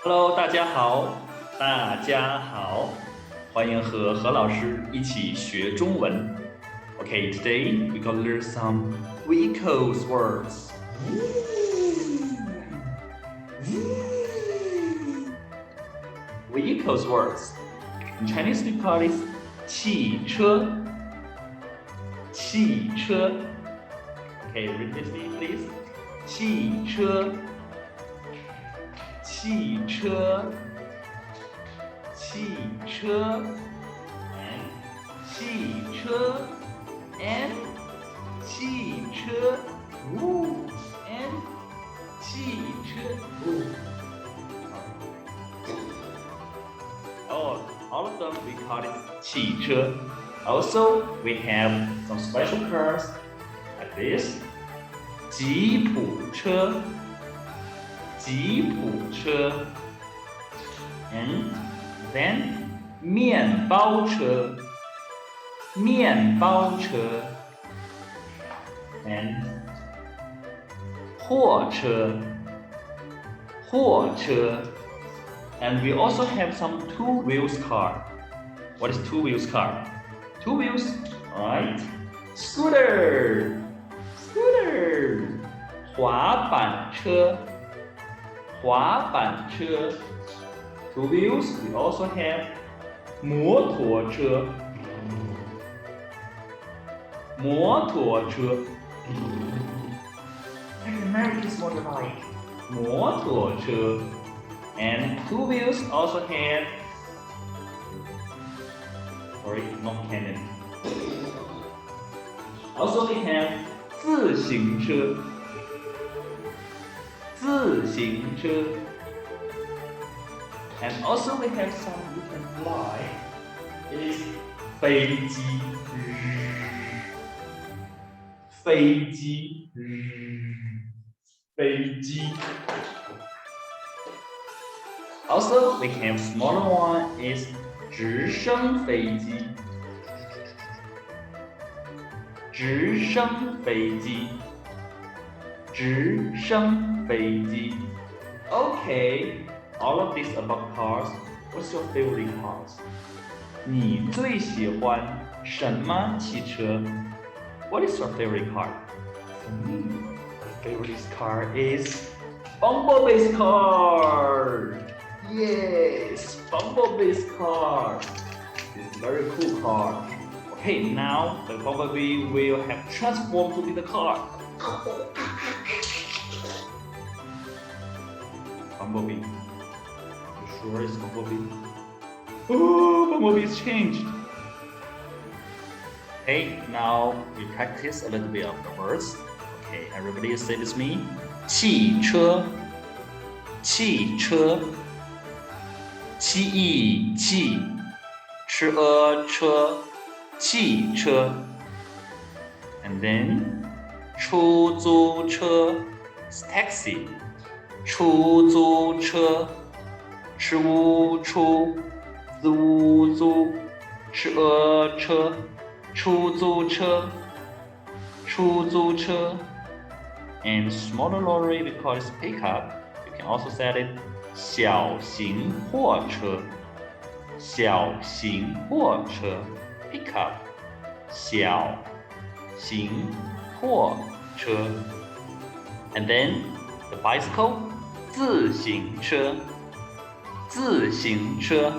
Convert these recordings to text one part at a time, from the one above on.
Hello，大家好，大家好，欢迎和何老师一起学中文。Okay, today we gonna learn some vehicles words. Vehicles words. In Chinese we call it 汽车，汽车。Okay, read with me, please. 汽车。汽车，汽车 and 汽车 and 汽车 and 汽车 all of them we call it 汽车 also we have some special cars like this 吉普车吉普车 and then 面包车面包车 and 货车货车 and we also have some two wheels car. What is two wheels car? Two wheels, alright. Scooter scooter 滑板车滑板车 Two wheels, we also have 摩托车摩托车 I remember this motorbike. 摩托车 and two wheels also have sorry, not cannon. Also we have 自行车自行车 and also we have some you can fly it is 飞机飞机飞机 also we have smaller one is 直升飞机直升飞机直升飞机 Okay, all of these about cars. What's your favorite cars? 你最喜欢什么汽车 What is your favorite car? For me, my favorite car is Bumblebee's car. Yes, Bumblebee's car. It's a very cool car. Okay, now the Bumblebee will have transformed to be the car. Bumblebee. You sure it's Bumblebee? Oh, Bumblebee is changed. Okay, now we practice a little bit of the words. Okay, everybody say with me. 汽车汽车汽翼汽车车汽车 and then 出租车 taxi 出租车出租租车车出租车出租车 and smaller lorry we call it pickup. You can also say it 小型货车小型货车 pickup 小型货车 and then the bicycle 自行车自行车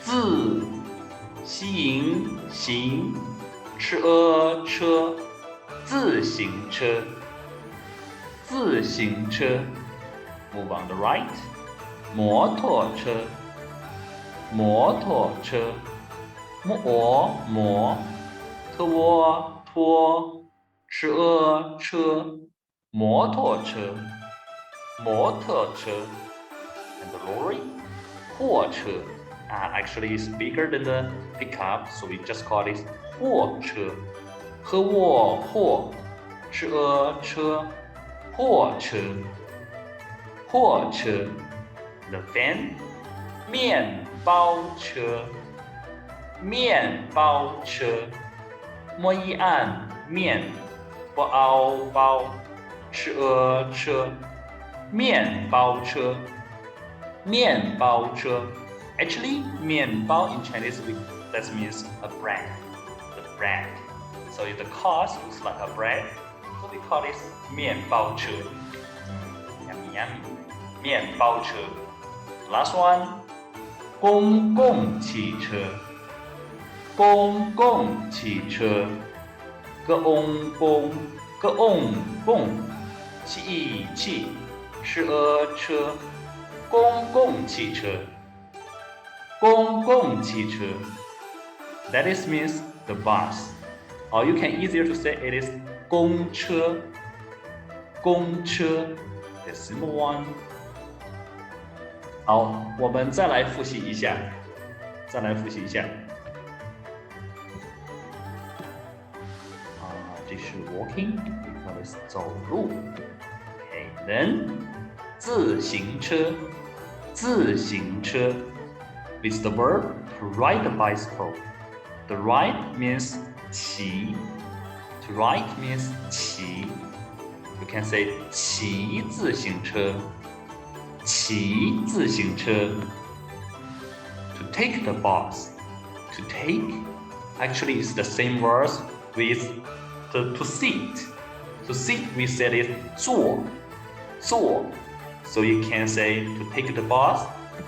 自行行车车自行车自行车 Move on the right 摩托车摩托车摩托车摩托车摩托车 and the lorry 货车actually is bigger than the pickup so we just call it 货车货车货车货车 the van 面包车面包车摸一按面包车车面包车面包车 Actually, 面包 in Chinese, that means a bread. The bread. So if the cars looks like a bread, so we call this 面包车 Yummy, yummy. 面包车 Last one. 公共汽车公共汽车公共汽车公共汽车公共汽车 That is means the bus. Or you can easier to say it is 公车 The simple one. 好，我们再来复习一下。这是 walking, we call this 走路。Okay, then 自行车 With the verb to ride a bicycle. The ride means 骑 To ride means 骑 You can say 骑自行车To take the bus. To take actually is the same words with the to sit. To sit we said it 坐 So you can say to take the bus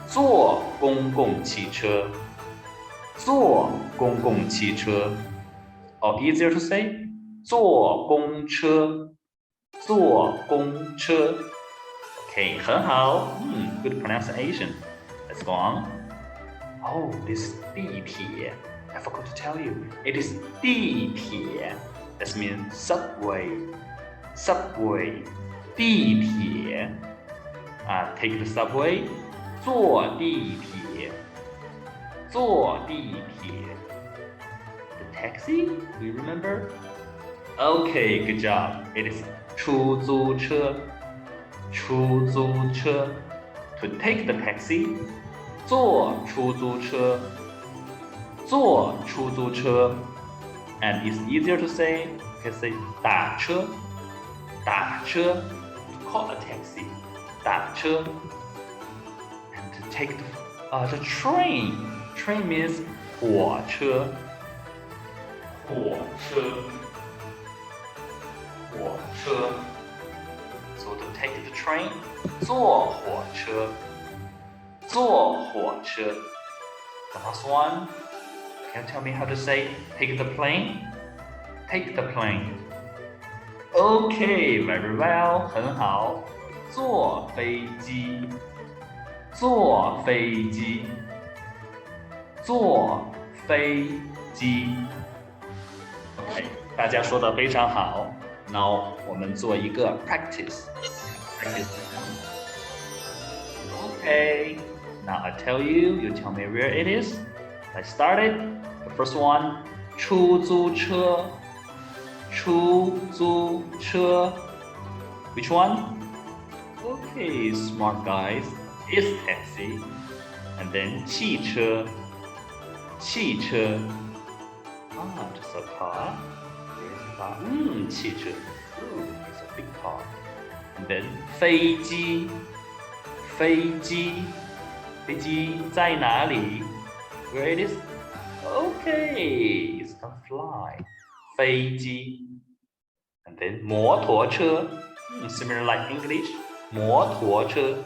坐公共汽车 Or easier to say 坐公车 Okay, 很好 Good pronunciation. Let's go on. Oh, this is 地铁 I forgot to tell you. It is 地铁 That means subway 地铁Take the subway 坐地铁 The taxi, do you remember? Okay, good job. It is 出租车 To take the taxi 坐出租车 And it's easier to say, you can say 打车 To call a taxi 打车 And to take the train means 火车 So to take the train 坐火车 The last one, can you tell me how to say take the plane? Okay, very well, 很好坐飞机 OK, 大家说的非常好 Now 我们做一个 practice. Okay, now I tell you, you tell me where it is. I started. The first one, 出租车 Which one? Okay, smart guys. It's taxi. And then 汽车 just a car.汽车 it's a big car. And then 飞机在哪里 Where it is? Okay, it's gonna fly. 飞机 And then 摩托车 Similar like English. 摩托车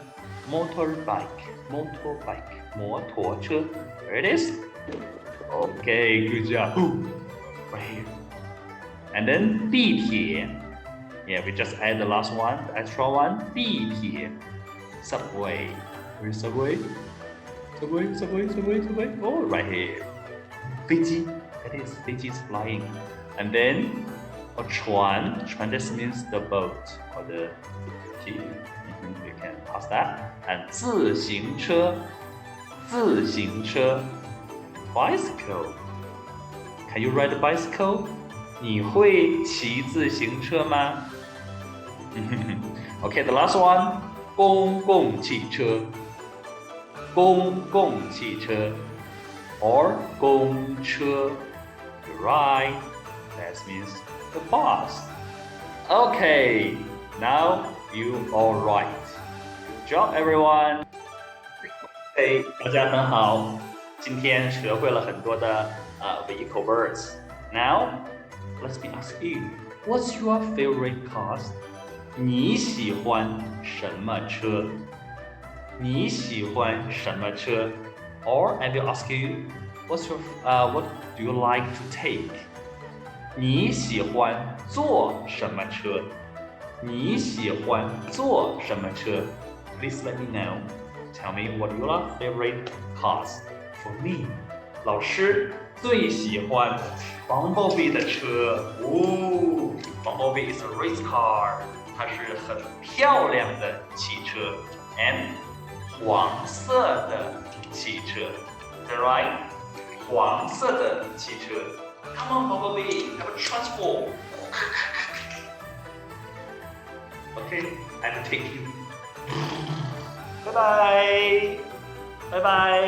Motorbike. 摩托车 Where it is? Okay, good job. Right here. And then 地铁 Yeah, we just add the last one, the extra one. 地铁 Subway. Where is subway? Subway. Oh, right here. 飞机 That is, 飞机 is flying. And then 船 This means the boat or the ship. You can pass that. And 自行车 Bicycle. Can you ride a bicycle? 你会骑自行车吗 Okay, the last one. 公共汽车 or 公车 You're right. That means the bus. Okay, now you all right. Good job, everyone. 嘿，大家很好，今天学会了很多的vehicle words. Now, let me ask you, what's your favorite cars? 你喜欢什么车？你喜欢什么车？ Or I will ask you, what do you like to take? 你喜欢坐什么车？你喜欢坐什么车？ Please let me know. Tell me what your favorite cars. For me, 老师最喜欢 Bumblebee 的车。哦 Bumblebee is a race car. 它是很漂亮的汽车 and 黄色的汽车。Is that right? 黄色的汽车。Come on, Bumblebee, have a transform. Okay, I will take you. 拜拜，拜拜。